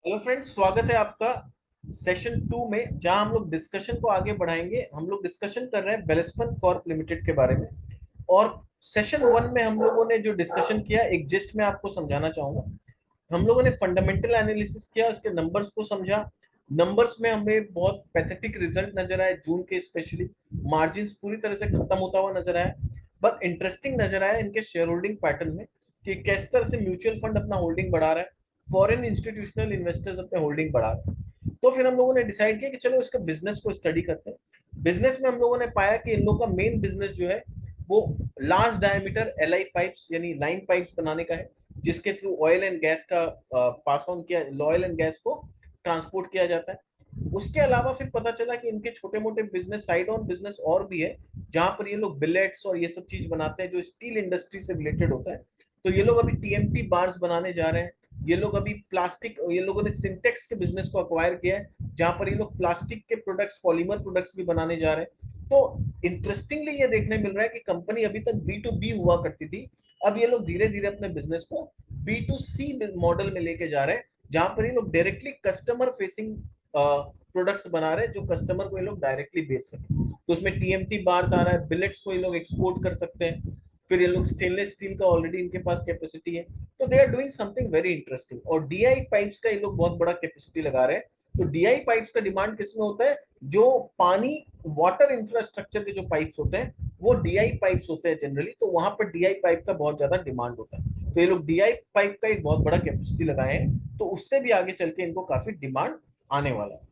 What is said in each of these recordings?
Hello friends, स्वागत है आपका सेशन 2 में, जहां हम लोग डिस्कशन को आगे बढ़ाएंगे। हम लोग डिस्कशन कर रहे हैं वेलस्पन कॉर्प लिमिटेड के बारे में। और सेशन 1 में हम लोगों ने जो डिस्कशन किया, एक जिस्ट में आपको समझाना चाहूंगा। हम लोगों ने फंडामेंटल एनालिसिस किया, उसके नंबर्स को समझा। नंबर्स में हमें बहुत पैथेटिक रिजल्ट नजर आए, जून के स्पेशली। मार्जिन पूरी तरह से खत्म होता हुआ नजर आया। बट इंटरेस्टिंग नजर आया इनके शेयर होल्डिंग पैटर्न में कि किस तरह से म्यूचुअल फंड अपना होल्डिंग बढ़ा रहा है, फॉरेन इंस्टीट्यूशनल इन्वेस्टर्स अपने होल्डिंग बढ़ा रहे हैं। तो फिर हम लोगों ने डिसाइड किया कि चलो इसका बिजनेस को स्टडी करते हैं। बिजनेस में हम लोगों ने पाया कि इन लोगों का मेन बिजनेस जो है वो लार्ज डायमीटर एलआई पाइप्स यानी लाइन पाइप्स बनाने का है, जिसके थ्रू ऑयल एंड गैस का पास ऑन किया, ऑयल एंड गैस को ट्रांसपोर्ट किया जाता है। उसके अलावा फिर पता चला कि इनके छोटे मोटे बिजनेस, साइड ऑन बिजनेस और भी है, जहां पर ये लोग बिलेट्स और ये सब चीज बनाते हैं जो स्टील इंडस्ट्री से रिलेटेड होता है। तो ये लोग अभी टीएमटी बार्स बनाने जा रहे हैं। ये लोग अभी प्लास्टिक, ये लोगों ने सिंटेक्स के बिजनेस को अक्वायर किया है, जहां पर ये लोग प्लास्टिक के प्रोडक्ट्स, पॉलीमर प्रोडक्ट्स भी बनाने जा रहे हैं। तो इंटरेस्टिंगली ये देखने मिल रहा है कि कंपनी अभी तक बी टू बी हुआ करती थी, अब ये लोग धीरे धीरे अपने बिजनेस को बी टू सी मॉडल में लेके जा रहे हैं, जहां पर ये लोग डायरेक्टली कस्टमर फेसिंग प्रोडक्ट्स बना रहे हैं, जो कस्टमर को ये लोग डायरेक्टली बेच सके। तो उसमें टीएमटी बार्स आ रहा है, बिलेट्स को ये लोग एक्सपोर्ट कर सकते हैं। फिर ये लोग स्टेनलेस स्टील का ऑलरेडी इनके पास कैपेसिटी है। तो they are doing something very interesting. और डीआई पाइप्स का ये लोग बहुत बड़ा कैपेसिटी लगा रहे हैं। तो डीआई पाइप्स का डिमांड किस में होता है? जो पानी, वाटर इंफ्रास्ट्रक्चर के जो पाइप्स होते हैं वो डीआई पाइप्स होते हैं जनरली, तो वहां पर डीआई पाइप का बहुत ज्यादा डिमांड होता है। तो ये लोग डीआई पाइप का एक बहुत बड़ा कैपेसिटी लगाए हैं, तो उससे भी आगे चल के इनको काफी डिमांड आने वाला है।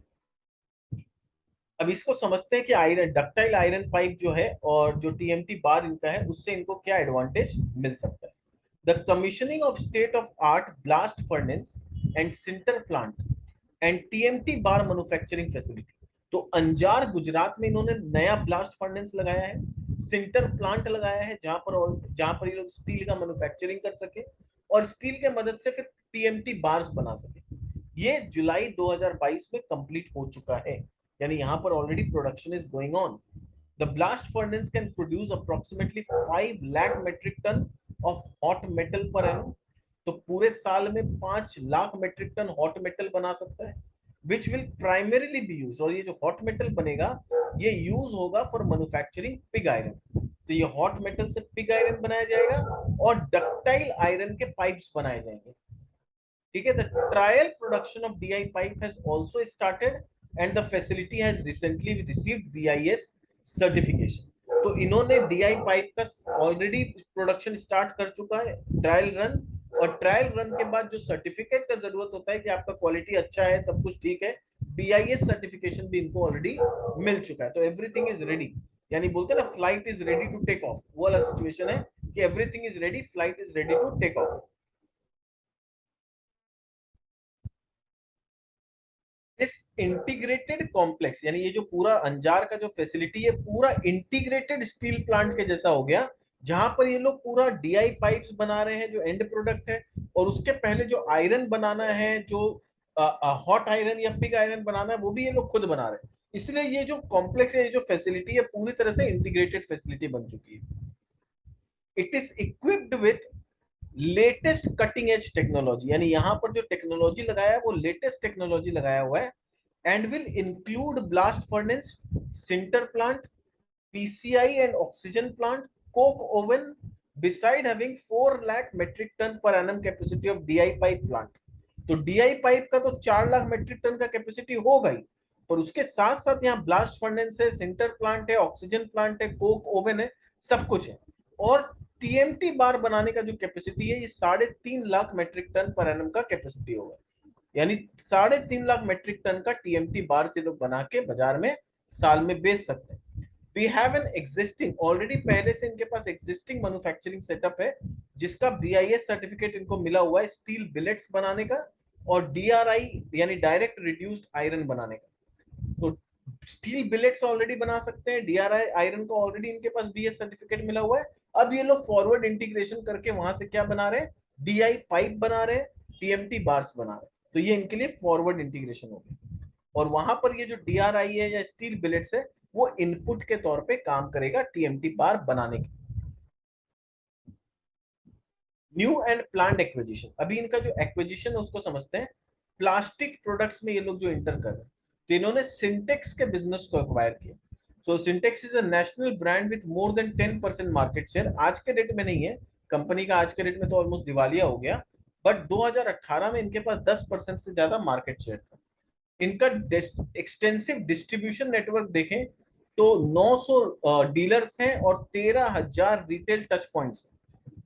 अब इसको समझते हैं कि आयरन, डक्टाइल आयरन पाइप जो है और जो टीएमटी बार इनका है, उससे इनको क्या एडवांटेज मिल सकता है। The commissioning of state of art blast furnace and sinter plant and TMT bar manufacturing facility. तो अंजार गुजरात में इन्होंने नया ब्लास्ट फर्नेस लगाया है, सिंटर प्लांट लगाया है, जहां पर ये लोग स्टील का मैन्युफैक्चरिंग कर सके और स्टील के मदद से फिर टीएमटी बार्स बना सके। ये जुलाई 2022 में कंप्लीट हो चुका है, यानी यहां पर already production is going on. The blast furnace can produce approximately 5 lakh metric ton of hot metal per annum. तो पूरे साल में 5 lakh metric ton hot metal बना सकता है, which will primarily be use. और ये जो हॉट मेटल बनेगा ये यूज होगा फॉर मैन्युफैक्चरिंग पिग आयरन। तो ये हॉट मेटल से पिग आयरन बनाया जाएगा और डक्टाइल आयरन के पाइप्स बनाए जाएंगे। ठीक है, the trial production of DI pipe has also started and the facility has recently received BIS certification. तो इन्होंने डीआई पाइप का ऑलरेडी प्रोडक्शन स्टार्ट कर चुका है, ट्रायल रन। और ट्रायल रन के बाद जो सर्टिफिकेट का जरूरत होता है कि आपका क्वालिटी अच्छा है, सब कुछ ठीक है, बीआईएस सर्टिफिकेशन भी इनको ऑलरेडी मिल चुका है। तो एवरीथिंग इज रेडी, यानी बोलते हैं ना flight is ready to take off, वो वाला सिचुएशन है कि everything is ready, flight is ready to take off. इस इंटीग्रेटेड कॉम्प्लेक्स, यानी ये जो पूरा अंजार का जो फैसिलिटी है पूरा इंटीग्रेटेड स्टील प्लांट के जैसा हो गया, जहां पर ये लोग पूरा डीआई पाइप्स बना रहे हैं जो एंड प्रोडक्ट है, और उसके पहले जो आयरन बनाना है, जो हॉट आयरन या पिग आयरन बनाना है, वो भी ये लोग खुद बना रहे हैं। इसलिए ये जो कॉम्प्लेक्स है, ये जो फैसिलिटी है, पूरी तरह से इंटीग्रेटेड फैसिलिटी बन चुकी है। It is equipped with latest cutting edge technology, यानी यहां पर जो टेक्नोलॉजी लगाया है वो लेटेस्ट टेक्नोलॉजी लगाया हुआ है। And will include blast furnace, sinter plant, PCI and oxygen plant, coke oven, beside having 4 lakh metric ton per annum capacity of DI pipe plant. तो डीआई पाइप का तो 4 लाख मेट्रिक टन का कैपेसिटी होगा ही, पर उसके साथ साथ यहाँ ब्लास्ट फर्नेस है, सिंटर प्लांट है, ऑक्सीजन प्लांट है, कोक ओवन है, सब कुछ है। और टीएमटी बार बनाने का जो कैपेसिटी है ये 3.5 lakh metric ton per annum का कैपेसिटी होगा, यानी 3.5 लाख मेट्रिक टन का टीएमटी बार से लोग बना के बाजार में साल में बेच सकते हैं। We have an existing, already पहले से इनके पास एग्जिस्टिंग मैन्युफैक्चरिंग सेटअप है, जिसका बीआईएस सर्टिफिकेट इनको मिला हुआ है स्टील बिलेट्स बनाने का और डीआरआई यानी डायरेक्ट रिड्यूस्ड आयरन बनाने का। तो स्टील बिलेट्स ऑलरेडी बना सकते हैं, डीआरआई आयरन को ऑलरेडी इनके पास बीएस सर्टिफिकेट मिला हुआ है। अब ये लोग फॉरवर्ड इंटीग्रेशन करके वहां से क्या बना रहे हैं? डीआई पाइप बना रहे हैं, टीएमटी बार्स बना रहे हैं। तो ये इनके लिए फॉरवर्ड इंटीग्रेशन हो गया। और वहां पर ये जो डीआरआई है या स्टील बिलेट्स है, वो इनपुट के तौर पे काम करेगा टीएमटी बार बनाने के। न्यू एंड प्लान्ड एक्विजिशन, अभी इनका जो एक्विजिशन है उसको समझते हैं। प्लास्टिक प्रोडक्ट्स में ये लोग जो इंटर कर रहे हैं, तो इन्होंने सिंटेक्स के बिजनेस को एक्वायर किया। So Sintex is a national brand with more than 10% market share. आज के डेट में नहीं है कंपनी का, आज के डेट में तो ऑलमोस्ट दिवालिया हो गया, बट 2018 में इनके पास 10% से ज्यादा मार्केट शेयर था। इनका एक्सटेंसिव डिस्ट्रीब्यूशन नेटवर्क देखें तो 900 डीलर्स हैं और 13,000 रिटेल टच पॉइंट्स हैं।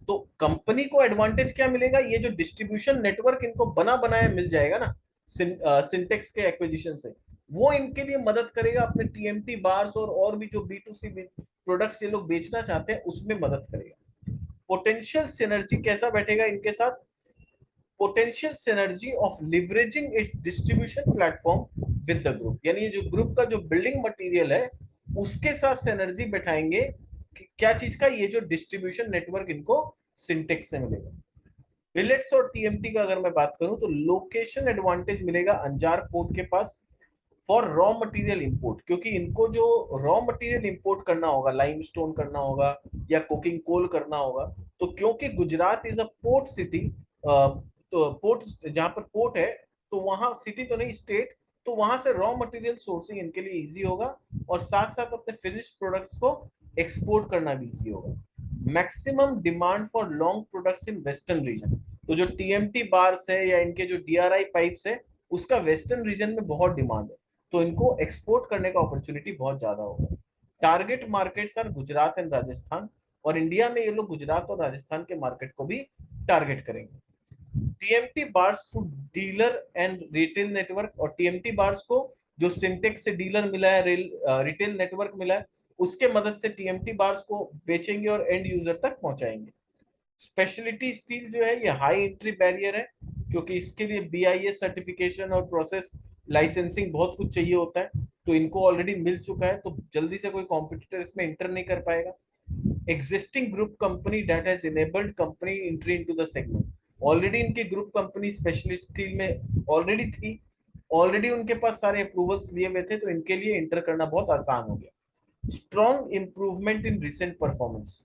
तो कंपनी को एडवांटेज क्या मिलेगा, ये जो डिस्ट्रीब्यूशन नेटवर्क इनको बना बनाया मिल जाएगा ना सिंटेक्स के एक्विजिशन से, वो इनके लिए मदद करेगा अपने टीएमटी बार्स और भी जो बी टू सी प्रोडक्ट्स ये लोग बेचना चाहते हैं उसमें मदद करेगा। पोटेंशियल सिनर्जी कैसा बैठेगा इनके साथ, potential synergy of leveraging it's distribution platform with the group, यानी ये जो ग्रुप का जो बिल्डिंग मटेरियल है उसके साथ सिनर्जी बैठाएंगे क्या चीज का, ये जो डिस्ट्रीब्यूशन नेटवर्क इनको सिंटेक्स से मिलेगा। बिलेट्स और टीएमटी का अगर मैं बात करूं तो लोकेशन एडवांटेज मिलेगा अंजार पोर्ट के पास फॉर रॉ मटेरियल इंपोर्ट, क्योंकि इनको जो रॉ मटेरियल इंपोर्ट करना होगा, लाइमस्टोन करना होगा या कोकिंग कोल करना होगा, तो क्योंकि Gujarat is a port city, तो पोर्ट जहां पर पोर्ट है, तो वहां सिटी तो नहीं स्टेट, तो वहां से रॉ मटेरियल सोर्सिंग इनके लिए इजी होगा और साथ साथ अपने फिनिश्ड प्रोडक्ट्स को एक्सपोर्ट करना भी इजी होगा। Maximum demand for long products in western region, तो जो टीएमटी बार्स है या इनके जो डीआरआई पाइप्स है उसका वेस्टर्न रीजन में बहुत डिमांड है, तो इनको एक्सपोर्ट करने का अपॉर्चुनिटी बहुत ज्यादा होगा। Target markets are Gujarat and Rajasthan, और इंडिया में ये लोग गुजरात और राजस्थान के मार्केट को भी टारगेट करेंगे। TMT bars through dealer and retail network, और टीएमटी बार्स को जो सिंटेक्स से डीलर मिला है, रिटेल नेटवर्क मिला है, उसके मदद से टीएमटी बार्स को बेचेंगे और एंड यूजर तक पहुंचाएंगे। स्पेशलिटी स्टील जो है ये हाई एंट्री बैरियर है, क्योंकि इसके लिए बीआईएस सर्टिफिकेशन और प्रोसेस लाइसेंसिंग बहुत कुछ चाहिए होता है, तो इनको ऑलरेडी मिल चुका है, तो जल्दी से कोई कॉम्पिटिटर इसमें इंटर नहीं कर पाएगा। Existing group company that has enabled company entry into the segment, already इनकी ग्रुप कंपनी स्पेशलिस्ट स्टील में ऑलरेडी थी, ऑलरेडी उनके पास सारे अप्रूवल्स लिए हुए थे, तो इनके लिए इंटर करना बहुत आसान हो गया। Strong improvement in recent performance,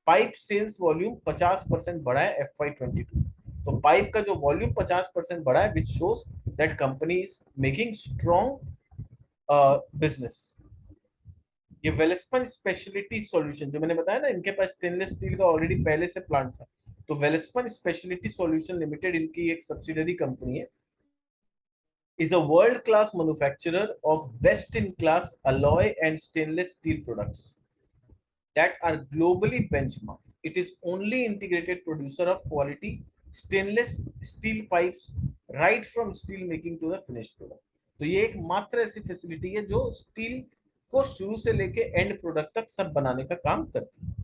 pipe sales volume 50% बढ़ा है FY22, तो पाइप का जो वॉल्यूम 50% बढ़ा है, which shows that company is making strong business. ये वेलस्पन स्पेशलिटी सॉल्यूशन जो मैंने बताया ना, इनके पास स्टेनलेस स्टील का ऑलरेडी पहले से प्लांट था, तो वेलस्पन स्पेशलिटी सॉल्यूशन लिमिटेड इनकी एक सब्सिडरी कंपनी है, is a world class manufacturer of best in class alloy and stainless steel products that are globally benchmarked. It is only integrated producer of quality stainless steel pipes right from steel making to the finished product. तो ये एक मात्र ऐसी facility है जो steel को शुरू से लेके एंड प्रोडक्ट तक सब बनाने का काम करती है।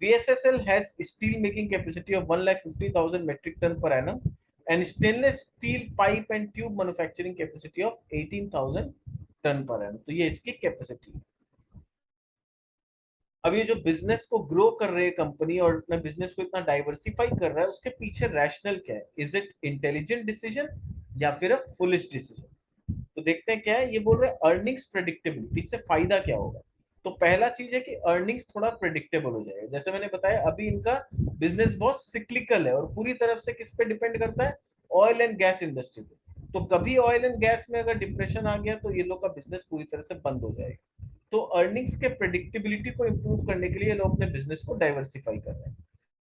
VSSL has steel making capacity of 1,50,000 metric ton per annum and stainless steel pipe and tube manufacturing capacity of 18,000 ton पर annum। तो ये इसकी कैपेसिटी है। अब ये जो बिजनेस को ग्रो कर रही है कंपनी और अपने बिजनेस को इतना डाइवर्सिफाई कर रहा है, उसके पीछे रैशनल क्या है, इज इट इंटेलिजेंट डिसीजन या फिर अ फुलिश डिसीजन। तो देखते हैं क्या है, ये बोल रहे हैं अर्निंग्स प्रेडिक्टेबिलिटी, इससे फायदा क्या होगा। तो पहला चीज है कि अर्निंग्स थोड़ा प्रेडिक्टेबल हो जाएगा। जैसे मैंने बताया अभी इनका बिजनेस बहुत सिक्लिकल है और पूरी तरफ से किस पे डिपेंड करता है, ऑयल एंड गैस इंडस्ट्री पे। तो कभी ऑयल एंड गैस में अगर डिप्रेशन आ गया तो ये लोग का बिजनेस पूरी तरह से बंद हो जाएगा। तो अर्निंग्स के प्रेडिक्टेबिलिटी को इंप्रूव करने के लिए लोग अपने बिजनेस को डाइवर्सिफाई कर रहे हैं।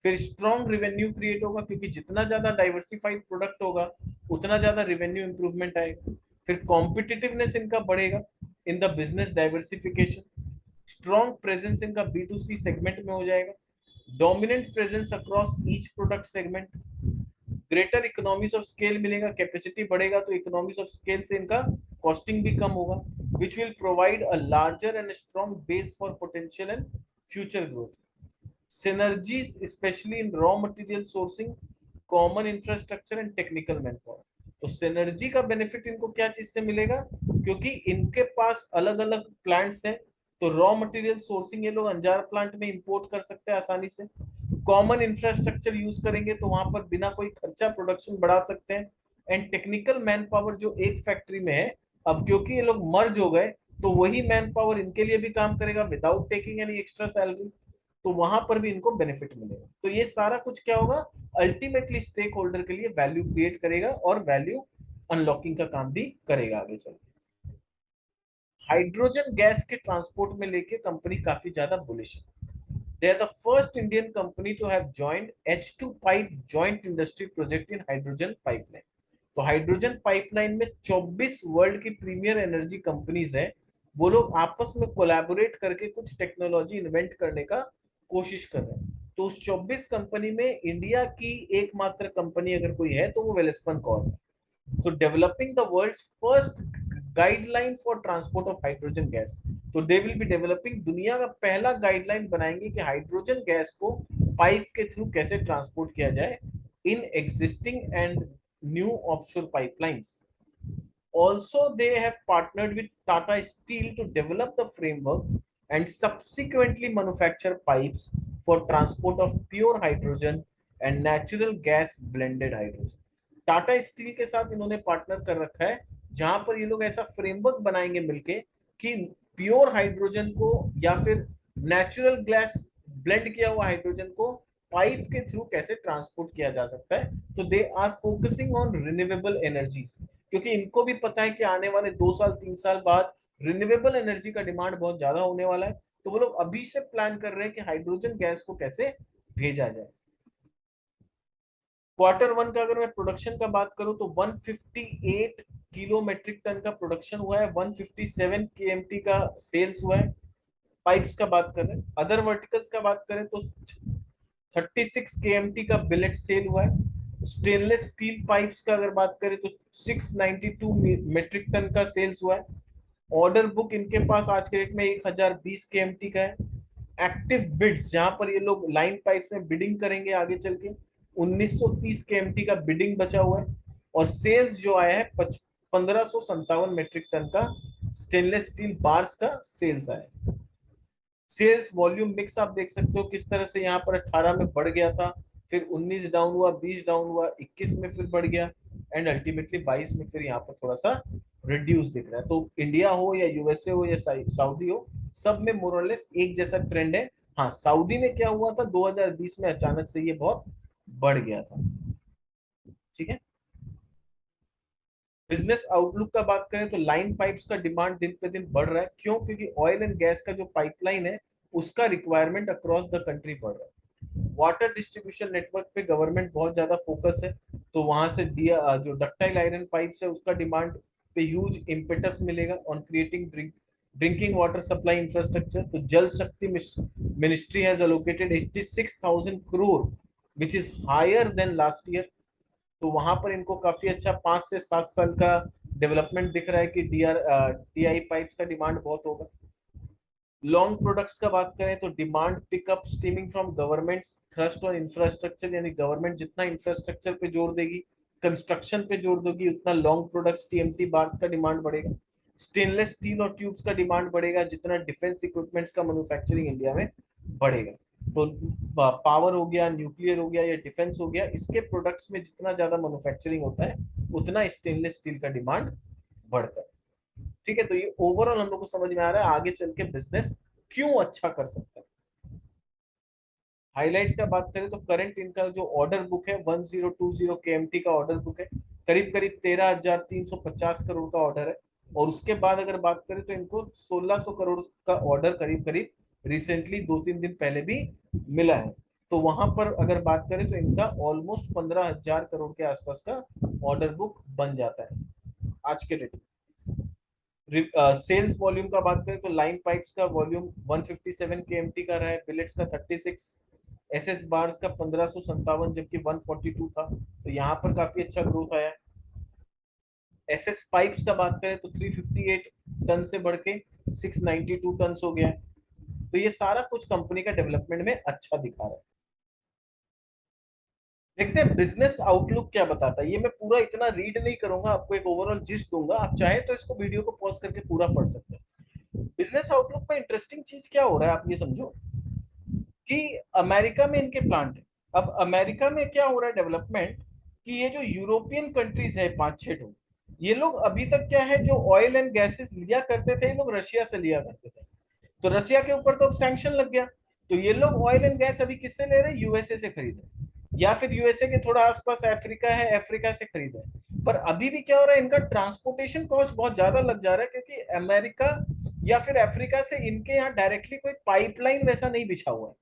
फिर स्ट्रॉन्ग रेवेन्यू क्रिएट होगा, क्योंकि जितना ज्यादा डाइवर्सिफाइड प्रोडक्ट होगा उतना ज्यादा रेवेन्यू इंप्रूवमेंट आएगा। फिर कॉम्पिटिटिवनेस इनका बढ़ेगा in the business diversification. Strong presence इनका B2C सेगमेंट में हो जाएगा, dominant presence across each product segment, greater economies of scale मिलेगा, कैपेसिटी बढ़ेगा तो इकोनॉमीज ऑफ स्केल से इनका कॉस्टिंग भी कम होगा, which will provide a larger and a strong base for potential and future growth. Synergies, especially in raw material sourcing, common infrastructure and technical manpower. तो synergy का benefit इनको क्या चीज से मिलेगा, क्योंकि इनके पास अलग अलग प्लांट्स हैं, तो रॉ मटेरियल सोर्सिंग ये लोग अंजार प्लांट में इंपोर्ट कर सकते हैं आसानी से। कॉमन इंफ्रास्ट्रक्चर यूज करेंगे तो वहां पर बिना कोई खर्चा प्रोडक्शन बढ़ा सकते हैं। एंड टेक्निकल मैन पावर जो एक फैक्ट्री में है, अब क्योंकि ये लोग मर्ज हो गए तो वही मैन पावर इनके लिए भी काम करेगा without taking any extra salary, तो वहां पर भी इनको बेनिफिट मिलेगा। तो ये सारा कुछ क्या होगा, अल्टीमेटली स्टेक होल्डर के लिए वैल्यू क्रिएट करेगा और वैल्यू अनलॉकिंग का काम भी करेगा आगे चल के। हाइड्रोजन गैस के ट्रांसपोर्ट में लेके कंपनी काफी ज्यादा बुलिश है। They are the first Indian company to have joined H2 pipe joint industry project in hydrogen pipeline. तो हाइड्रोजन पाइपलाइन में 24 वर्ल्ड की प्रीमियर एनर्जी कंपनीज है, वो लोग आपस में कोलैबोरेट करके कुछ टेक्नोलॉजी इन्वेंट करने का कोशिश कर रहे हैं। तो उस 24 कंपनी में इंडिया की एकमात्र कंपनी अगर कोई है तो वो वेलस्पन कॉर्प है। So developing the world's first guideline for transport of hydrogen gas. तो they will be developing दुनिया का पहला गाइडलाइन बनाएंगे कि हाइड्रोजन गैस को पाइप के थ्रू कैसे ट्रांसपोर्ट किया जाए in existing and new offshore pipelines. Also, they have partnered with Tata Steel to develop the framework and subsequently manufacture pipes for transport of pure hydrogen and natural gas blended hydrogen. Tata steel के साथ इन्होंने partner कर रखा है, जहां पर ये लोग ऐसा फ्रेमवर्क बनाएंगे मिलके कि प्योर हाइड्रोजन को या फिर नेचुरल गैस ब्लेंड किया हुआ हाइड्रोजन को पाइप के थ्रू कैसे ट्रांसपोर्ट किया जा सकता है. तो they are focusing on renewable energies, क्योंकि इनको भी पता है कि आने वाले 2 साल 3 साल बाद रिन्यूएबल एनर्जी का डिमांड बहुत ज्यादा होने वाला है. तो वो लोग अभी से प्लान कर रहे हैं कि हाइड्रोजन गैस को कैसे भेजा जाए. Q1 का अगर मैं प्रोडक्शन का बात करूं तो 158 किलो मेट्रिक टन का प्रोडक्शन हुआ है, 157 केएमटी का सेल्स हुआ है. पाइप्स का बात करें, अदर वर्टिकल्स का बात करें तो 36 केएमटी का बिलेट सेल हुआ है. स्टेनलेस स्टील पाइप्स का अगर बात करें तो 692 मेट्रिक टन का सेल्स हुआ है. ऑर्डर बुक इनके पास आज के डेट में 1020 केएमटी का है. एक्टिव बिड्स जहां पर ये लोग लाइन पाइप्स में बिडिंग करेंगे आगे चल के 1930 केएमटी का बिडिंग बचा हुआ है. और सेल्स जो आया है 1557 मेट्रिक टन का स्टेनलेस स्टील बार्स का सेल्स आया है. सेल्स वॉल्यूम मिक्स आप देख सकते हो किस तरह से यहाँ पर 18 में बढ़ गया था, फिर 19 डाउन हुआ, 20 डाउन हुआ, 21 में फिर बढ़ गया, एंड अल्टीमेटली 22 में फिर यहाँ पर थोड़ा सा रिड्यूस दिख रहा है. तो इंडिया हो या यूएसए हो या सऊदी हो, सब में मोरलेस एक जैसा ट्रेंड है. हाँ, सऊदी में क्या हुआ था 2020 में अचानक से ये बहुत बढ़ गया था. ठीक है. बिजनेस आउटलुक का बात करें तो लाइन पाइप्स का डिमांड दिन पे दिन बढ़ रहा है. क्यों? क्योंकि ऑयल एंड गैस का जो पाइपलाइन है उसका रिक्वायरमेंट अक्रॉस द कंट्री बढ़ रहा है. वाटर डिस्ट्रीब्यूशन नेटवर्क पे गवर्नमेंट बहुत ज्यादा फोकस है, तो वहां से दिया जो डक्टाइल आयरन पाइप्स है उसका डिमांड पे ह्यूज इम्पेटस मिलेगा on creating drinking water supply infrastructure. तो Jal Shakti ministry has allocated 86,000 crore which is higher than last year. तो वहां पर इनको काफी अच्छा 5 से 7 साल का डेवलपमेंट दिख रहा है कि टीआई पाइप्स का डिमांड बहुत होगा. लॉन्ग प्रोडक्ट्स का बात करें तो demand pickup steaming from governments thrust on infrastructure, यानी गवर्नमेंट जितना इंफ्रास्ट्रक्चर पे जोर देगी, कंस्ट्रक्शन पे जोर देगी, उतना लॉन्ग प्रोडक्ट्स टीएमटी बार्स का डिमांड बढ़ेगा. स्टेनलेस स्टील और ट्यूब्स का डिमांड बढ़ेगा जितना डिफेंस इक्विपमेंट्स का मैन्युफैक्चरिंग इंडिया में बढ़ेगा. तो पावर हो गया, न्यूक्लियर हो गया या डिफेंस हो गया, इसके प्रोडक्ट्स में जितना ज्यादा मैन्युफैक्चरिंग होता है उतना स्टेनलेस स्टील का डिमांड बढ़ता है. ठीक है. तो ये ओवरऑल हम लोग को समझ में आ रहा है आगे चल के बिजनेस क्यों अच्छा कर सकता है. हाइलाइट्स का बात करें तो करंट इनका जो ऑर्डर बुक है 1020 केएमटी का ऑर्डर बुक है, करीब करीब 13,350 करोड़ का ऑर्डर है. और उसके बाद अगर बात करें तो इनको 1600 करोड़ का ऑर्डर करीब करीब रिसेंटली 2-3 दिन पहले भी मिला है. तो वहां पर अगर बात करें तो इनका ऑलमोस्ट 15,000 करोड़ के आसपास का ऑर्डर बुक बन जाता है आज के डेट. सेल्स वॉल्यूम का बात करें तो लाइन पाइप्स का वॉल्यूम 157 केएमटी का रहा है, बिलेट्स का 36, एसएस बार्स का 1557 जबकि 142 था. तो यहाँ पर काफी अच्छा ग्रोथ आया है. एसएस पाइप्स का बात करें तो 358 टन से बढ़ के 692 टन हो गया है. तो ये सारा कुछ कंपनी का डेवलपमेंट में अच्छा दिखा रहा है. देखते हैं बिजनेस आउटलुक क्या बताता है. ये मैं पूरा इतना रीड नहीं करूंगा, आपको एक ओवरऑल जिस्ट दूंगा, आप चाहे तो इसको वीडियो को पॉज करके पूरा पढ़ सकते हैं. बिजनेस आउटलुक में इंटरेस्टिंग चीज क्या हो रहा है आप ये समझो कि अमेरिका में इनके प्लांट है. अब अमेरिका में क्या हो रहा है डेवलपमेंट कि ये जो यूरोपियन कंट्रीज है 5-6 ये लोग अभी तक क्या है जो ऑयल एंड गैसेस लिया करते थे ये लोग रशिया से लिया करते थे. तो रशिया के ऊपर तो अब सैंक्शन लग गया, तो ये लोग ऑयल एंड गैस अभी किससे ले रहे हैं? यूएसए से खरीद रहे हैं. या फिर यूएसए के थोड़ा आसपास अफ्रीका है, अफ्रीका से खरीदा है। पर अभी भी क्या हो रहा है, इनका ट्रांसपोर्टेशन कॉस्ट बहुत ज्यादा लग जा रहा है, क्योंकि अमेरिका या फिर अफ्रीका से इनके यहाँ डायरेक्टली कोई पाइपलाइन वैसा नहीं बिछा हुआ है।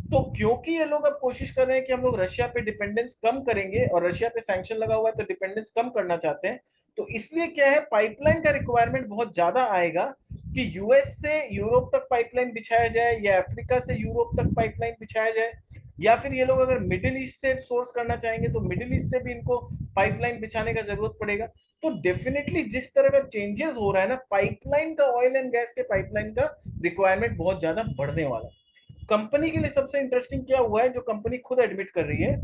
तो क्योंकि ये लोग अब कोशिश कर रहे हैं कि हम लोग रशिया पे डिपेंडेंस कम करेंगे, और रशिया पे सैंक्शन लगा हुआ है तो डिपेंडेंस कम करना चाहते हैं, तो इसलिए क्या है, पाइपलाइन का रिक्वायरमेंट बहुत ज्यादा आएगा कि यूएस से यूरोप तक पाइपलाइन बिछाया जाए, या अफ्रीका से यूरोप तक पाइपलाइन बिछाया जाए, या फिर ये लोग अगर मिडिल ईस्ट से सोर्स करना चाहेंगे तो मिडिल ईस्ट से भी इनको पाइपलाइन बिछाने का जरूरत पड़ेगा। तो डेफिनेटली जिस तरह का चेंजेस हो रहा है ना, पाइपलाइन का, ऑयल एंड गैस के पाइपलाइन का रिक्वायरमेंट बहुत ज्यादा बढ़ने वाला है। कंपनी के लिए सबसे इंटरेस्टिंग क्या हुआ है, जो कंपनी खुद एडमिट कर रही है,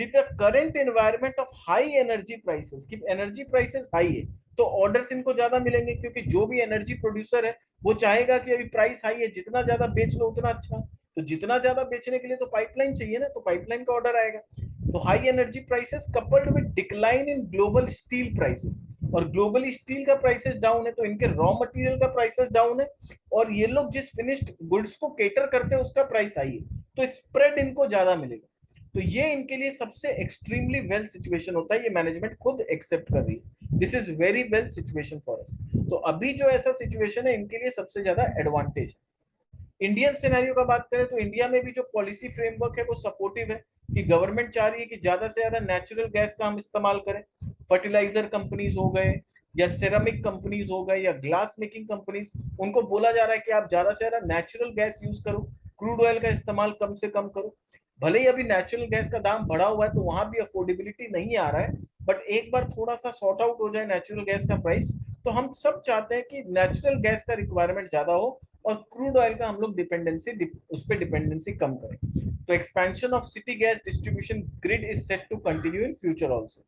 the current environment of high energy prices, कि एनर्जी प्राइसेस हाई है तो ऑर्डर्स इनको ज्यादा मिलेंगे, क्योंकि जो भी एनर्जी प्रोड्यूसर है वो चाहेगा कि अभी प्राइस हाई है, जितना ज्यादा बेच लो उतना अच्छा। तो जितना ज्यादा बेचने के लिए तो पाइपलाइन चाहिए ना, तो पाइपलाइन का ऑर्डर आएगा। तो high energy prices coupled with decline in global steel prices, और ग्लोबली स्टील का प्राइसेस डाउन है तो इनके रॉ मटेरियल का प्राइसेस डाउन है, और ये लोग जिस फिनिश्ड गुड्स को केटर करते हैं उसका प्राइस हाई है, तो स्प्रेड इनको ज्यादा मिलेगा। तो ये इनके लिए सबसे एक्सट्रीमली वेल सिचुएशन होता है, ये मैनेजमेंट खुद एक्सेप्ट कर रही है, this is very well situation for us. तो अभी जो ऐसा सिचुएशन है इनके लिए सबसे ज्यादा एडवांटेज है। इंडियन सिनेरियो का बात करें तो इंडिया में भी जो पॉलिसी फ्रेमवर्क है वो सपोर्टिव है, कि गवर्नमेंट चाह रही है कि ज्यादा से ज्यादा नेचुरल गैस का हम इस्तेमाल करें। फर्टिलाइजर कंपनीज हो गए, या सेरामिक कंपनीज हो गए, या ग्लास मेकिंग कंपनीज, उनको बोला जा रहा है कि आप ज्यादा से ज्यादा नेचुरल गैस यूज करो, क्रूड ऑयल का इस्तेमाल कम से कम करो। भले ही अभी नेचुरल गैस का दाम बढ़ा हुआ है तो वहां भी अफोर्डेबिलिटी नहीं आ रहा है, बट एक बार थोड़ा सा सॉर्ट आउट हो जाए नेचुरल गैस का प्राइस, तो हम सब चाहते हैं कि नेचुरल गैस का रिक्वायरमेंट ज्यादा हो, और क्रूड ऑयल का हम लोग डिपेंडेंसी, उस पर डिपेंडेंसी कम करें। तो expansion of city gas distribution grid is set to continue in future also.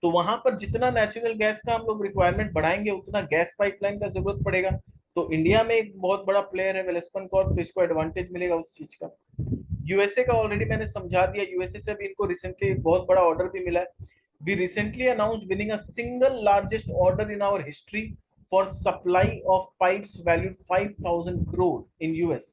तो वहां पर जितना नेचुरल गैस का हम लोग रिक्वायरमेंट बढ़ाएंगे उतना गैस पाइपलाइन का जरूरत पड़ेगा। तो इंडिया में एक बहुत बड़ा प्लेयर है वेलस्पन कॉर्प, तो इसको एडवांटेज मिलेगा उस चीज का। यूएसए का ऑलरेडी मैंने समझा दिया, यूएसए से भी इनको रिसेंटली बहुत बड़ा ऑर्डर भी मिला है। We recently announced winning a single largest order in our history for supply of pipes valued 5,000 crore in US.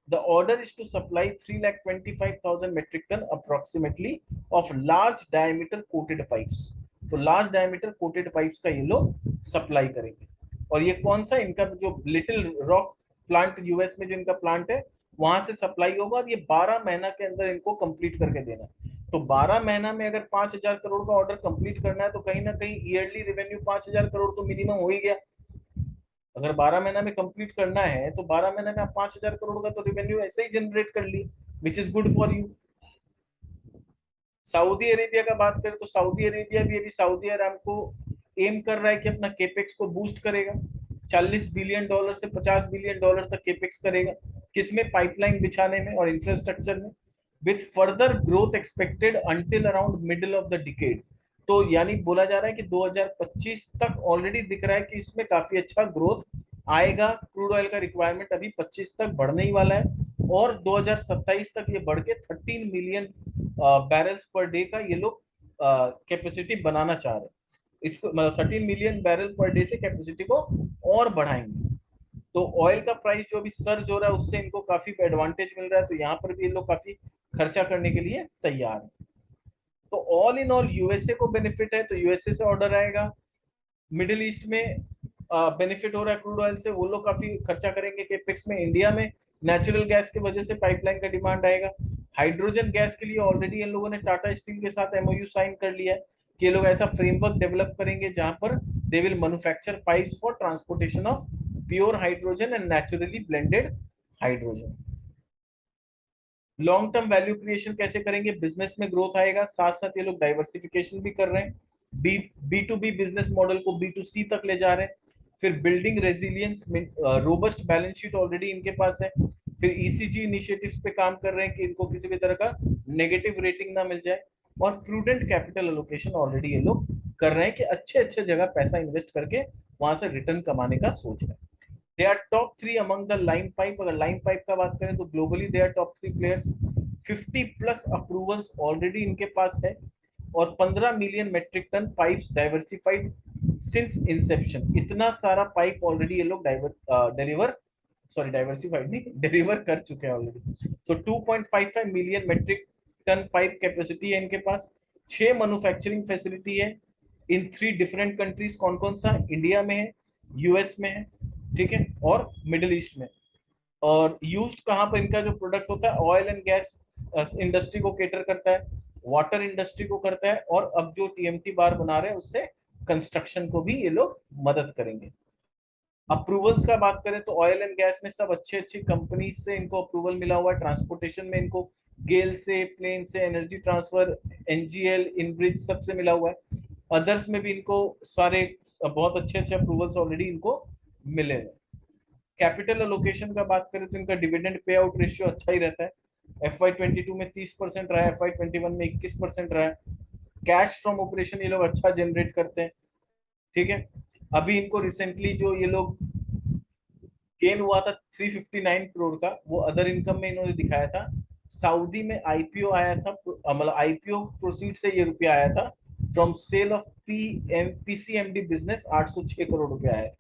The order is to supply 3,25,000 metric ton approximately of large diameter coated pipes. तो large diameter coated pipes का ये लोग supply करेंगे। और ये कौन सा, इनका जो लिटिल रॉक प्लांट यूएस में जो इनका प्लांट है वहां से सप्लाई होगा, और ये 12 महीना के अंदर इनको कंप्लीट करके देना है। तो 12 महीना में अगर 5,000 करोड़ का ऑर्डर कंप्लीट करना है तो कहीं ना कहीं ईयरली रेवेन्यू 5,000 करोड़ तो मिनिमम हो ही गया। अगर 12 महीना में कंप्लीट करना है तो 12 महीने में आप 5,000 करोड़ का तो रेवेन्यू ऐसे ही जनरेट कर लिए, which is good for you. Saudi Arabia का बात करें तो सऊदी अरेबिया भी अभी सऊदी अरब को एम कर रहा है कि अपना केपेक्स को बूस्ट करेगा, $40 बिलियन से $50 बिलियन तक केपेक्स करेगा, किसमें, पाइपलाइन बिछाने में और इंफ्रास्ट्रक्चर में, with further growth expected until around middle of the decade. तो यानी बोला जा रहा है कि 2025 तक ऑलरेडी दिख रहा है कि इसमें काफी अच्छा ग्रोथ आएगा। क्रूड ऑयल का रिक्वायरमेंट अभी 25 तक बढ़ने ही वाला है, और 2027 तक ये बढ़ के 13 मिलियन बैरल्स पर डे का ये लोग कैपेसिटी बनाना चाह रहे हैं। इसको मतलब 13 मिलियन बैरल पर डे से कैपेसिटी को और बढ़ाएंगे। तो ऑयल का प्राइस जो अभी सर्ज हो रहा है उससे इनको काफी एडवांटेज मिल रहा है, तो यहाँ पर भी ये लोग काफी खर्चा करने के लिए तैयार है। तो ऑल इन ऑल यूएसए को बेनिफिट है, तो यूएसए से ऑर्डर आएगा। मिडिल ईस्ट में बेनिफिट हो रहा है क्रूड ऑयल से, वो लोग काफी खर्चा करेंगे केपेक्स में। इंडिया में नेचुरल गैस की वजह से पाइपलाइन का डिमांड आएगा। हाइड्रोजन गैस के लिए ऑलरेडी इन लोगों ने टाटा स्टील के साथ एमओयू साइन कर लिया है कि ये लोग ऐसा फ्रेमवर्क डेवलप करेंगे जहां पर they will manufacture pipes for transportation of pure hydrogen and naturally blended hydrogen. Long term value creation कैसे करेंगे, बिजनेस में ग्रोथ आएगा, साथ साथ ये लोग डाइवर्सिफिकेशन भी कर रहे हैं, B to B business model को बी टू सी तक ले जा रहे हैं। फिर building resilience, robust balance sheet already इनके पास है। फिर ईसीजी इनिशिएटिव्स पे काम कर रहे हैं कि इनको किसी भी तरह का नेगेटिव रेटिंग ना मिल जाए, और प्रूडेंट कैपिटल एलोकेशन ऑलरेडी ये लोग कर रहे हैं कि अच्छे अच्छे जगह पैसा इन्वेस्ट करके वहां से रिटर्न कमाने का सोच रहे हैं। They are top three among the line pipe, अगर लाइन पाइप का बात करें तो globally they are top three players. 50 plus approvals already इनके पास है, और 15 million metric tonne pipes diversified since inception. इतना सारा पाइप ऑलरेडी ये लोग डिलीवर, सॉरी डाइवर्सिफाइड नहीं, डिलीवर कर चुके हैं already. So 2.55 million metric tonne pipe capacity है इनके पास। 6 मैन्युफैक्चरिंग फैसिलिटी है इन 3 डिफरेंट कंट्रीज। कौन कौन सा? इंडिया में है, यूएस में है, ठीक है, और मिडिल ईस्ट में। और यूज्ड कहाँ पर इनका जो प्रोडक्ट होता है, ऑयल एंड गैस इंडस्ट्री को केटर करता है, वाटर इंडस्ट्री को करता है, और अब जो टीएमटी बार बना रहे हैं उससे कंस्ट्रक्शन को भी ये लोग मदद करेंगे। अप्रूवल्स का बात करें तो ऑयल एंड गैस में सब अच्छी अच्छी कंपनी से इनको अप्रूवल मिला हुआ है। ट्रांसपोर्टेशन में इनको गेल से, प्लेन से, एनर्जी ट्रांसफर, एनजीएल, इनब्रिज सबसे मिला हुआ है। अदर्स में भी इनको सारे बहुत अच्छे अच्छे अप्रूवल्स ऑलरेडी इनको मिले हुए। कैपिटल एलोकेशन का बात करें तो इनका डिविडेंड पे आउट रेशियो अच्छा ही रहता है। FY22 में 30% रहा है, FY21 में 21% रहा है। कैश फ्रॉम ऑपरेशन ये लोग अच्छा जनरेट करते हैं, ठीक है। अभी इनको रिसेंटली जो ये लोग गेन हुआ था 359 करोड़ का, वो अदर इनकम में इन्होंने दिखाया था। सऊदी में आईपीओ आया था, मतलब आईपीओ प्रोसीड से ये रुपया आया था। From sale of PCMD business 806 crore रुपया आया था।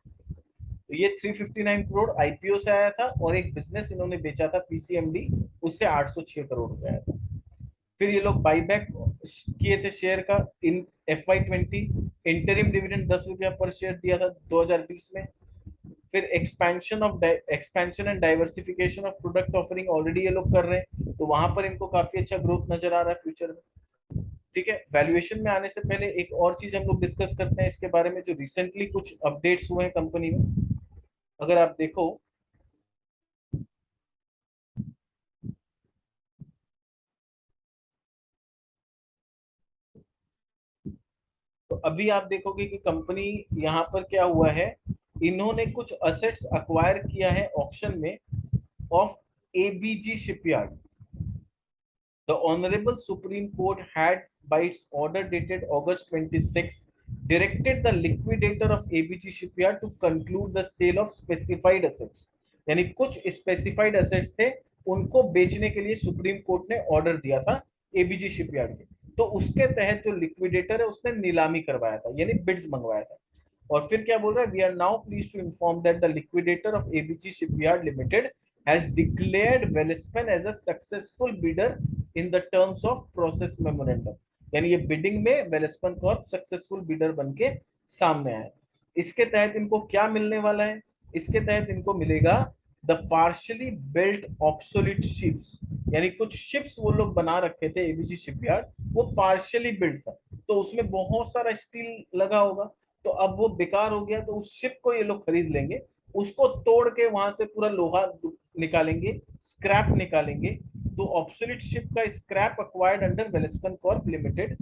तो ये 359 करोड़ आईपीओ से आया था, और एक बिजनेस इन्होंने बेचा था पीसीएमडी, उससे 806 करोड़ रुपया आया था। फिर ये लोग बाईबैक किए थे शेयर का इन FY20। इंटरिम डिविडेंड 10 रुपया पर शेयर दिया था 2020 में। फिर expansion and diversification of product offering already ये लोग कर रहे हैं, तो वहां पर इनको काफी अच्छा ग्रोथ नजर आ रहा है फ्यूचर में, ठीक है। वैल्यूएशन में आने से पहले एक और चीज हम लोग डिस्कस करते हैं इसके बारे में, जो रिसेंटली कुछ अपडेट्स हुए हैं कंपनी में। अगर आप देखो तो अभी आप देखोगे कि कंपनी यहाँ पर क्या हुआ है, इन्होंने कुछ असेट्स अक्वायर किया है ऑक्शन में of ABG shipyard. The Honorable Supreme Court had, by its order dated August 26, directed the liquidator of ABG Shipyard to conclude the sale of specified assets. यानी कुछ स्पेसिफाइड असेट्स थे, उनको बेचने के लिए सुप्रीम कोर्ट ने order दिया था एबीजी शिपयार्ड के। तो उसके तहत जो लिक्विडेटर है उसने नीलामी करवाया था, यानी बिड्स मंगवाया था। और फिर क्या बोल रहा है, we are now please to inform that the liquidator of ABG Shipyard Limited has declared Welspun as a successful bidder in the terms of process memorandum। यानी ये बिडिंग में वेलस्पन कॉर्प सक्सेसफुल बिडर बन के सामने आया। इसके तहत इनको क्या मिलने वाला है? इसके तहत इनको मिलेगा the partially built obsolete ships, यानी कुछ शिप्स वो लोग बना रखे थे एबीजी शिपयार्ड, वो पार्शियली बिल्ट था, तो उसमें बहुत सारा स्टील लगा होगा, तो अब वो बेकार हो गया, तो उस शिप को ये लोग खरीद लेंगे, उसको तोड़ के वहां से पूरा लोहा निकालेंगे, स्क्रैप निकालेंगे। तो ऑब्सोलीट शिप का scrap acquired under Welspun Corp Limited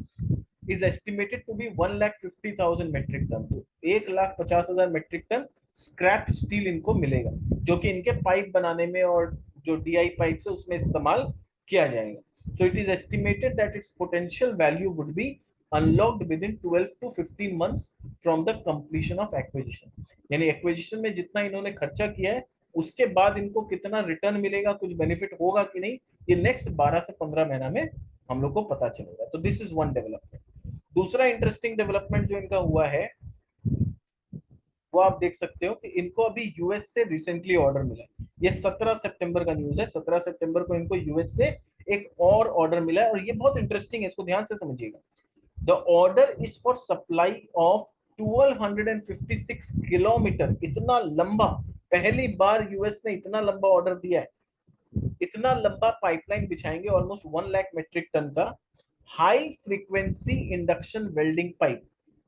is estimated to be 1,50,000 metric tonne. तो 1,50,000 मेट्रिक टन स्क्रैप स्टील इनको मिलेगा, जो कि इनके पाइप बनाने में और जो डीआई पाइप है उसमें इस्तेमाल किया जाएगा। So it is estimated that it's potential value would be unlocked with in 12 to 15 months from the completion of acquisition. यानी एक्विजिशन में जितना इन्होंने खर्चा किया है उसके बाद इनको कितना रिटर्न मिलेगा, कुछ बेनिफिट होगा कि नहीं, ये नेक्स्ट 12 से 15 महीना में हम लोग को पता चलेगा। तो दिस इज वन डेवलपमेंट। दूसरा इंटरेस्टिंग डेवलपमेंट जो इनका हुआ है वो आप देख सकते हो कि इनको अभी यूएस से रिसेंटली ऑर्डर मिला। ये 17 सितंबर का न्यूज है। 17 सितंबर को इनको यूएस से एक और ऑर्डर मिला है, और ये बहुत इंटरेस्टिंग है, इसको ध्यान से समझिएगा। The order is for supply of 1256 kilometre, इतना लंबा, पहली बार यूएस ने इतना लंबा ऑर्डर दिया है। इतना लंबा पाइपलाइन बिछाएंगे, ऑलमोस्ट 1 लाख मेट्रिक टन का high frequency induction welding pipe.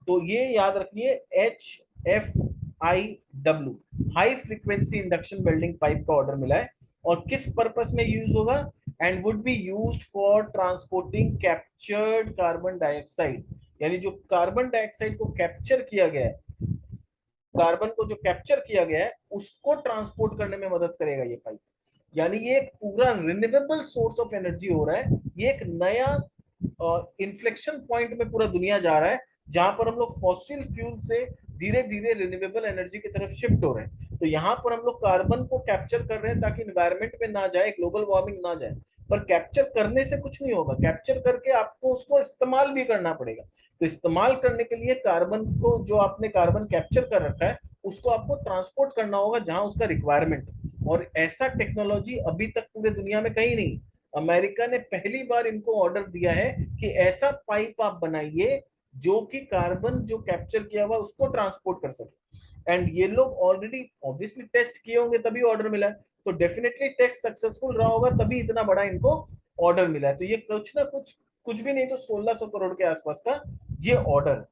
तो ये याद रखिए, HFIW, high frequency induction welding pipe का ऑर्डर मिला है। और किस पर्पस में यूज होगा? And would be used for transporting captured carbon dioxide, यानी जो कार्बन डाइऑक्साइड को कैप्चर किया गया है, कार्बन को जो कैप्चर किया गया है उसको ट्रांसपोर्ट करने में मदद करेगा ये पाइप। यानी ये एक पूरा रिन्यूएबल सोर्स ऑफ एनर्जी हो रहा है। ये एक नया इन्फ्लेक्शन पॉइंट में पूरा दुनिया जा रहा है, जहां पर हम लोग फॉसिल फ्यूल से धीरे धीरे रिन्यूएबल एनर्जी की तरफ शिफ्ट हो रहे हैं। तो यहाँ पर हम लोग कार्बन को कैप्चर कर रहे हैं ताकि इन्वायरमेंट में ना जाए, ग्लोबल वार्मिंग ना जाए। पर कैप्चर करने से कुछ नहीं होगा, कैप्चर करके आपको उसको इस्तेमाल भी करना पड़ेगा। तो इस्तेमाल करने के लिए कार्बन को, जो आपने कार्बन कैप्चर कर रखा है, उसको आपको ट्रांसपोर्ट करना होगा जहां उसका रिक्वायरमेंट है। और ऐसा टेक्नोलॉजी अभी तक पूरे दुनिया में कहीं नहीं। अमेरिका ने पहली बार इनको ऑर्डर दिया है कि ऐसा पाइप आप बनाइए जो कि कार्बन जो कैप्चर किया हुआ उसको ट्रांसपोर्ट कर सके। एंड ये लोग ऑलरेडी ऑब्वियसली टेस्ट किए होंगे तभी ऑर्डर मिला है, तो डेफिनेटली टेस्ट सक्सेसफुल रहा होगा तभी इतना बड़ा इनको ऑर्डर मिला है। तो ये कुछ ना कुछ, कुछ भी नहीं तो 1600 करोड़ के आसपास का ये ऑर्डर।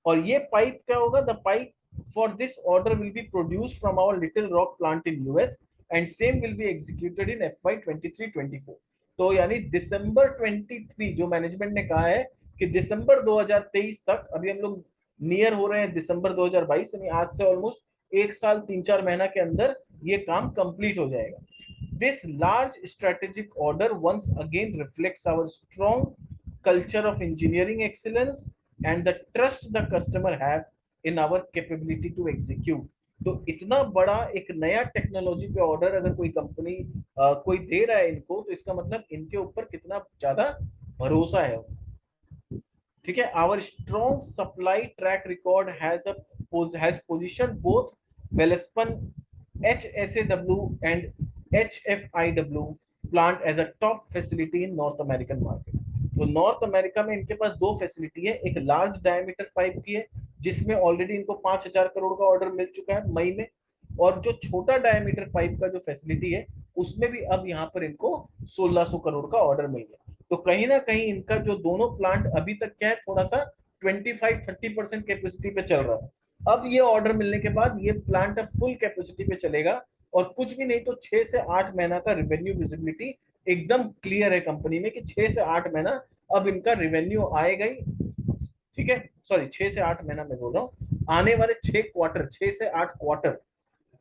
और ये पाइप क्या होगा, the pipe for this order will be produced from our Little Rock plant in US and same will be executed in FY 23-24। तो यानी दिसंबर 23, जो मैनेजमेंट ने कहा है कि दिसंबर 2023 तक, अभी हम लोग नियर हो रहे हैं दिसंबर 2022, यानी आज से ऑलमोस्ट एक साल 3-4 महीना के अंदर ये काम कंप्लीट हो जाएगा। This large strategic order once again reflects our strong culture of engineering excellence and the trust the customer have in our capability to execute। तो इतना बड़ा एक नया टेक्नोलॉजी पे ऑर्डर अगर कोई कंपनी कोई दे रहा है इनको, तो इसका मतलब इनके ऊपर कितना ज्यादा भरोसा है। ठीक है, our strong supply track record has position both Welspun HSAW and HFIW plant as a top facility in North American market. तो नॉर्थ अमेरिका में इनके पास दो फैसिलिटी है, एक लार्ज डायमीटर पाइप की है जिसमें ऑलरेडी इनको 5000 करोड़ का ऑर्डर मिल चुका है मई में, और जो छोटा डायमीटर पाइप का जो फैसिलिटी है उसमें भी अब यहाँ पर इनको 1600 करोड़ का ऑर्डर मिल गया। तो कहीं ना कहीं इनका जो दोनों प्लांट अभी तक क्या है, थोड़ा सा 25-30% कैपेसिटी पे चल रहा है। अब ये ऑर्डर मिलने के बाद ये प्लांट अब फुल कैपेसिटी पे चलेगा, और कुछ भी नहीं तो 6 से 8 महीना का रेवेन्यू विजिबिलिटी एकदम क्लियर है कंपनी में कि 6 से 8 महीना अब इनका रेवेन्यू आएगा ही। ठीक है, सॉरी 6 से 8 महीना मैं बोल रहा हूँ, आने वाले 6 क्वार्टर, 6 से 8 क्वार्टर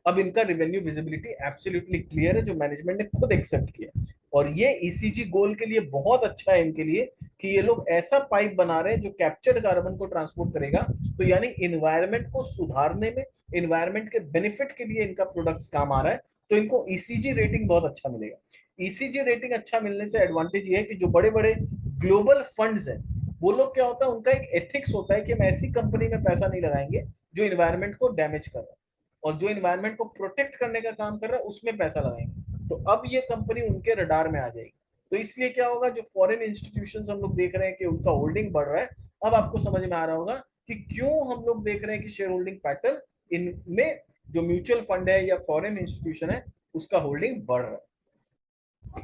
अब इनका रेवेन्यू विजिबिलिटी एब्सोल्युटली क्लियर है, जो मैनेजमेंट ने खुद एक्सेप्ट किया। और ये ईसीजी गोल के लिए बहुत अच्छा है इनके लिए कि ये लोग ऐसा पाइप बना रहे हैं जो कैप्चर्ड कार्बन को ट्रांसपोर्ट करेगा। तो यानी इन्वायरमेंट को सुधारने में, इन्वायरमेंट के बेनिफिट के लिए इनका प्रोडक्ट्स काम आ रहा है, तो इनको ईसीजी रेटिंग बहुत अच्छा मिलेगा। ईसीजी रेटिंग अच्छा मिलने से एडवांटेज ये है कि जो बड़े बड़े ग्लोबल फंड्स हैं, वो लोग क्या होता है, उनका एक एथिक्स होता है कि हम ऐसी कंपनी में पैसा नहीं लगाएंगे जो इन्वायरमेंट को डैमेज कर रहा है, और जो इन्वायरमेंट को प्रोटेक्ट करने का काम कर रहा है उसमें पैसा लगाएंगे। तो अब ये कंपनी उनके रडार में आ जाएगी। तो इसलिए क्या होगा, जो फॉरेन इंस्टीट्यूशंस हम लोग देख रहे हैं कि उनका होल्डिंग बढ़ रहा है, अब आपको समझ में आ रहा होगा कि क्यों हम लोग देख रहे हैं कि शेयर होल्डिंग पैटर्न इनमें जो म्यूचुअल फंड है या फॉरेन इंस्टीट्यूशन है उसका होल्डिंग बढ़ रहा है।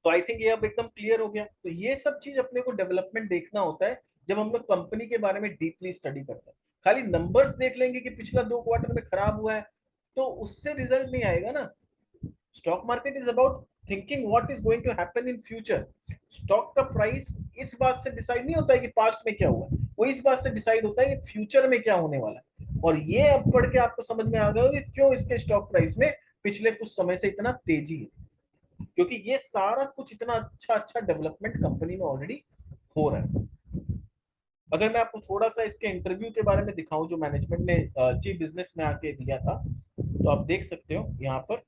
तो आई थिंक ये अब एकदम क्लियर हो गया। तो ये सब चीज अपने को डेवलपमेंट देखना होता है जब हम लोग कंपनी के बारे में डीपली स्टडी करते हैं। खाली नंबर्स देख लेंगे कि पिछला 2 क्वार्टर में खराब हुआ है, तो उससे रिजल्ट नहीं आएगा ना। Stock market is about thinking what is going to happen in future. Stock का प्राइस इस बात से डिसाइड नहीं होता है कि पास्ट में क्या हुआ, वो इस बात से डिसाइड होता है कि फ्यूचर में क्या होने वाला है। और ये अब पढ़ के आपको समझ में आ गया कि क्यों इसके स्टॉक प्राइस में पिछले कुछ समय से इतना तेजी है, क्योंकि ये सारा कुछ इतना अच्छा अच्छा डेवलपमेंट कंपनी में ऑलरेडी हो रहा है। अगर मैं आपको थोड़ा सा इसके इंटरव्यू के बारे में दिखाऊं जो मैनेजमेंट ने चीफ बिजनेस में आके दिया था, तो आप देख सकते हो यहाँ पर।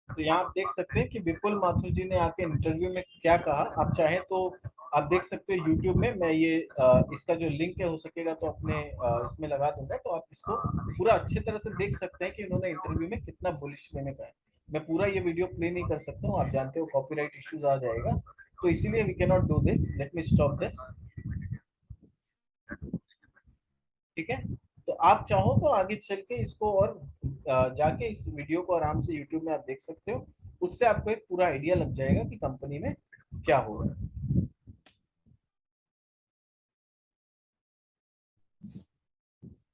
तो यहाँ आप देख सकते हैं कि विपुल माथुर जी ने आके इंटरव्यू में क्या कहा। आप चाहें तो आप देख सकते हो यूट्यूब में, मैं ये इसका जो लिंक है हो सकेगा तो अपने इसमें लगा दूंगा, तो आप इसको पूरा अच्छे तरह से देख सकते हैं कि उन्होंने इंटरव्यू में कितना बुलिश मैंने कहा है। मैं पूरा ये वीडियो प्ले नहीं कर सकता हूँ, आप जानते हो कॉपीराइट इश्यूज आ जाएगा, तो इसीलिए we can not do this. Let me stop this. ठीक है, तो आप चाहो तो आगे चल के इसको और जाके इस वीडियो को आराम से यूट्यूब में आप देख सकते हो, उससे आपको एक पूरा आइडिया लग जाएगा कि कंपनी में क्या हो रहा है।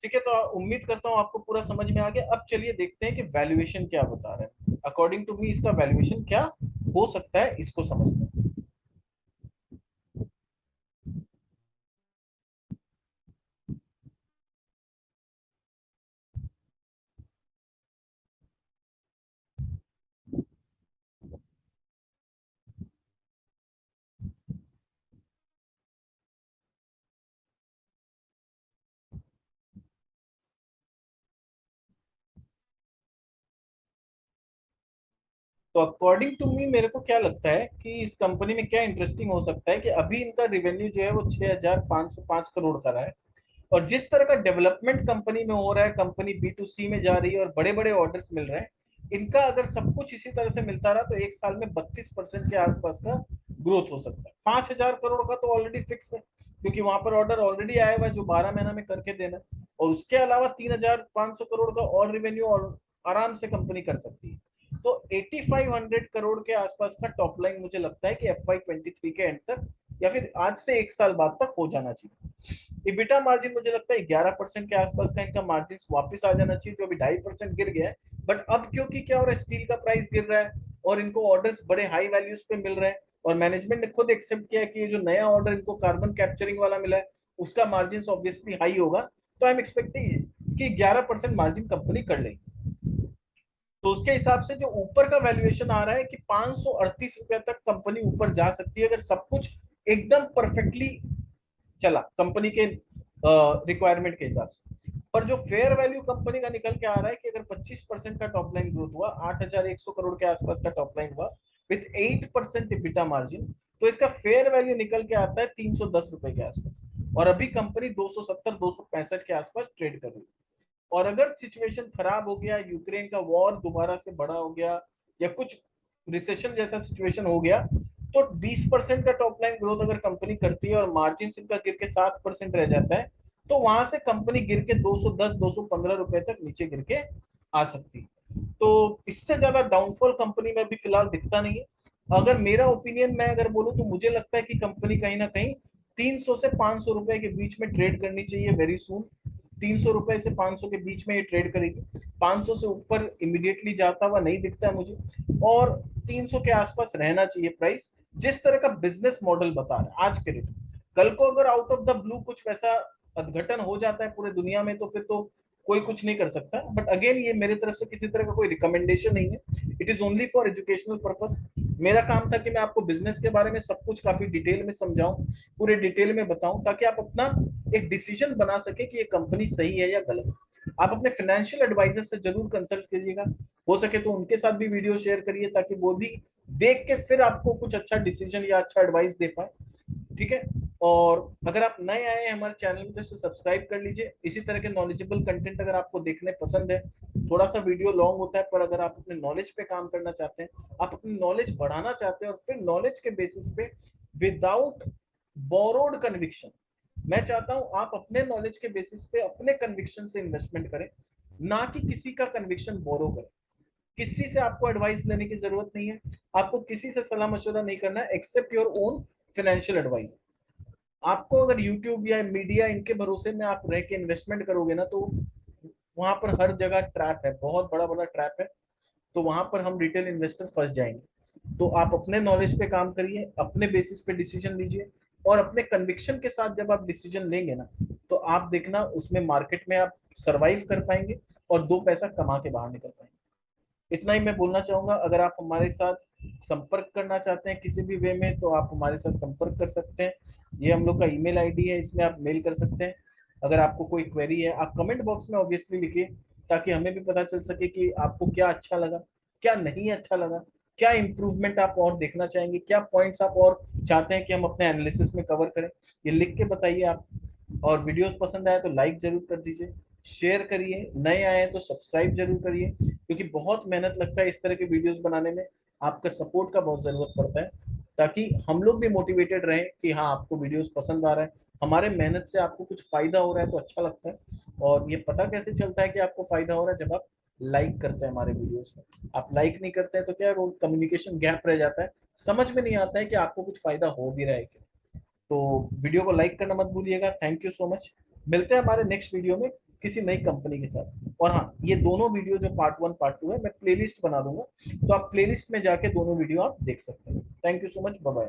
ठीक है, तो उम्मीद करता हूँ आपको पूरा समझ में आ गया। अब चलिए देखते हैं कि वैल्यूएशन क्या बता रहा है। अकॉर्डिंग टू मी इसका वैल्यूएशन क्या हो सकता है, इसको समझते हैं। तो अकॉर्डिंग टू मी मेरे को क्या लगता है कि इस कंपनी में क्या इंटरेस्टिंग हो सकता है कि अभी इनका रिवेन्यू जो है वो 6,505 करोड़ का है, और जिस तरह का डेवलपमेंट कंपनी में हो रहा है, कंपनी B2C में जा रही है और बड़े बड़े ऑर्डर्स मिल रहे हैं, इनका अगर सब कुछ इसी तरह से मिलता रहा तो एक साल में 32% के आसपास का ग्रोथ हो सकता है। 5,000 करोड़ का तो ऑलरेडी फिक्स है, क्योंकि वहां पर ऑर्डर ऑलरेडी आया हुआ है जो 12 महीना में करके देना है, और उसके अलावा 3,500 करोड़ का और रिवेन्यू और आराम से कंपनी कर सकती है। तो 8,500 करोड़ के आसपास का टॉप लाइन मुझे लगता है कि FY23 के एंड तक या फिर आज से एक साल बाद तक हो जाना चाहिए। इबिटा मार्जिन मुझे लगता है 11% के आसपास का इनका मार्जिन वापस आ जाना चाहिए, जो अभी 2.5% गिर गया है। बट अब क्योंकि क्या हो रहा है, स्टील का प्राइस गिर रहा है और इनको ऑर्डर्स बड़े हाई वैल्यूज पे मिल रहे हैं, और मैनेजमेंट ने खुद एक्सेप्ट किया कि ये जो नया ऑर्डर इनको कार्बन कैप्चरिंग वाला मिला है उसका मार्जिन ऑब्वियसली हाई होगा। तो आई एम एक्सपेक्टिंग कि 11% मार्जिन कंपनी कर लेगी। तो उसके हिसाब से जो ऊपर का वैल्यूएशन आ रहा है कि 538 रुपया तक कंपनी ऊपर जा सकती है, अगर सब कुछ एकदम परफेक्टली चला कंपनी के रिक्वायरमेंट के हिसाब से। पर जो फेयर वैल्यू कंपनी का निकल के आ रहा है कि अगर 25% का टॉप लाइन ग्रोथ हुआ, 8,100 करोड़ के आसपास का टॉप लाइन हुआ विथ 8% इबिटा मार्जिन, तो इसका फेयर वैल्यू निकल के आता है 310 रुपए के आसपास, और अभी कंपनी 270-265 के आसपास ट्रेड कर रही है। और अगर सिचुएशन खराब हो गया, यूक्रेन का वॉर दोबारा से बड़ा हो गया या कुछ रिसेशन जैसा सिचुएशन हो गया, तो 20% का टॉप लाइन ग्रोथ अगर कंपनी करती है और मार्जिन इनका गिर के 7% रह जाता है, तो वहां से कंपनी गिर के 210-215 रुपए तक नीचे गिर के आ सकती है। तो इससे ज्यादा डाउनफॉल कंपनी में भी फिलहाल दिखता नहीं है। अगर मेरा ओपिनियन मैं अगर बोलूं तो मुझे लगता है कि कंपनी कहीं ना कहीं 300 से 500 रुपए के बीच में ट्रेड करनी चाहिए वेरी सून। 300 रुपए से 500 के बीच में ये ट्रेड करेगी। 500 से ऊपर इमीडिएटली जाता हुआ नहीं दिखता है मुझे, और 300 के आसपास रहना चाहिए प्राइस, जिस तरह का बिजनेस मॉडल बता रहा है आज के रेट। कल को अगर आउट ऑफ द ब्लू कुछ वैसा अदघटन हो जाता है पूरे दुनिया में, तो फिर तो कोई कुछ नहीं कर सकता। बट अगेन ये मेरे तरफ से किसी तरह का कोई रिकमेंडेशन नहीं है, it is only for educational purpose. मेरा काम था कि मैं आपको बिजनेस के बारे में सब कुछ काफी डिटेल में समझाऊं, पूरे डिटेल में बताऊं, ताकि आप अपना एक डिसीजन बना सके कि ये कंपनी सही है या गलत। आप अपने फाइनेंशियल एडवाइजर से जरूर कंसल्ट करिएगा, हो सके तो उनके साथ भी वीडियो शेयर करिए ताकि वो भी देख के फिर आपको कुछ अच्छा डिसीजन या अच्छा एडवाइस दे पाए। ठीक है। और अगर आप नए आए हैं हमारे चैनल में तो इसे सब्सक्राइब कर लीजिए। इसी तरह के नॉलेजेबल कंटेंट अगर आपको देखने पसंद है, थोड़ा सा वीडियो लॉन्ग होता है, पर अगर आप अपने नॉलेज पे काम करना चाहते हैं, आप अपनी नॉलेज बढ़ाना चाहते हैं और फिर नॉलेज के बेसिस पे विदाउट बोरोड कन्विक्शन, मैं चाहता हूं आप अपने नॉलेज के बेसिस पे अपने कन्विक्शन से इन्वेस्टमेंट करें, ना कि किसी का कन्विक्शन बोरो करें। किसी से आपको एडवाइस लेने की जरूरत नहीं है, आपको किसी से सलाह मशवरा नहीं करना है except your own financial advisor. आपको अगर यूट्यूब या मीडिया इनके भरोसे में आप रह के इन्वेस्टमेंट करोगे ना, तो वहां पर हर जगह ट्रैप है, बहुत बड़ा बड़ा ट्रैप है। तो वहां पर हम रिटेल इन्वेस्टर फंस जाएंगे। तो आप अपने नॉलेज पे काम करिए, अपने बेसिस पे डिसीजन लीजिए, और अपने कन्विक्शन के साथ जब आप डिसीजन लेंगे ना, तो आप देखना उसमें मार्केट में आप सरवाइव कर पाएंगे और दो पैसा कमा के बाहर निकल पाएंगे। इतना ही मैं बोलना चाहूंगा। अगर आप हमारे साथ संपर्क करना चाहते हैं किसी भी वे में, तो आप हमारे साथ संपर्क कर सकते हैं। ये हम लोग का ईमेल आईडी है, इसमें आप मेल कर सकते हैं। अगर आपको कोई क्वेरी है, आप कमेंट बॉक्स में ऑब्वियसली लिखिए, ताकि हमें भी पता चल सके कि आपको क्या अच्छा लगा, क्या नहीं अच्छा लगा, क्या इंप्रूवमेंट आप और देखना चाहेंगे, क्या पॉइंट्स आप और चाहते हैं कि हम अपने एनालिसिस में कवर करें। ये लिख के बताइए आप। और वीडियोस पसंद आए तो लाइक जरूर कर दीजिए, शेयर करिए, नए आए तो सब्सक्राइब जरूर करिए, क्योंकि बहुत मेहनत लगता है इस तरह के वीडियोस बनाने में। आपका सपोर्ट का बहुत जरूरत पड़ता है, ताकि हम लोग भी मोटिवेटेड रहें कि हाँ आपको वीडियोस पसंद आ रहा है, हमारे मेहनत से आपको कुछ फायदा हो रहा है तो अच्छा लगता है। और ये पता कैसे चलता है कि आपको फायदा हो रहा है, जब आप लाइक करते हैं हमारे वीडियोस में। आप लाइक नहीं करते हैं तो क्या है, वो कम्युनिकेशन गैप रह जाता है, समझ में नहीं आता है कि आपको कुछ फायदा हो भी रहा है क्या। तो वीडियो को लाइक करना मत भूलिएगा। Thank you so much. मिलते हैं हमारे नेक्स्ट वीडियो में किसी नई कंपनी के साथ। और हाँ, ये दोनों वीडियो जो पार्ट 1 पार्ट 2 है, मैं प्लेलिस्ट बना दूंगा, तो आप प्लेलिस्ट में जाके दोनों वीडियो आप देख सकते हैं। Thank you so much, bye bye.